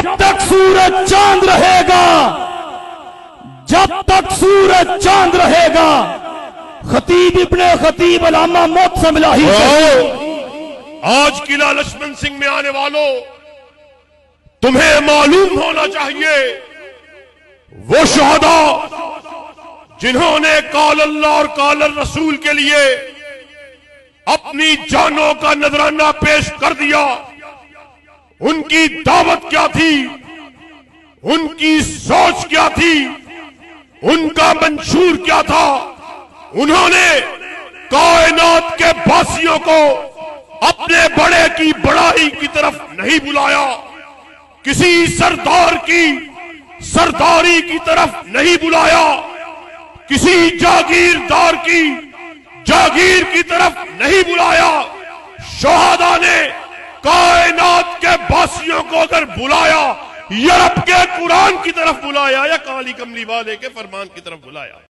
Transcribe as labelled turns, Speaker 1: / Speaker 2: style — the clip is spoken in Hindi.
Speaker 1: जब तक सूरज चांद रहेगा, जब तक सूरज चांद रहेगा, खतीब इब्ने खतीब अल्लामा मोहतसम इलाही।
Speaker 2: आज किला लक्ष्मण सिंह में आने वालों, तुम्हें मालूम होना चाहिए वो शहदा जिन्होंने काल अल्लाह और काल रसूल के लिए अपनी जानों का नजराना पेश कर दिया, उनकी दावत क्या थी, उनकी सोच क्या थी, उनका मंशूर क्या था। उन्होंने कायनात के वासियों को अपने बड़े की बड़ाई की तरफ नहीं बुलाया, किसी सरदार की सरदारी की तरफ नहीं बुलाया, किसी जागीरदार की जागीर की तरफ नहीं बुलाया। शहादा ने कायनात के वासियों को अगर बुलाया, यूरोप के कुरान की तरफ बुलाया या काली कमली वाले के फरमान की तरफ बुलाया।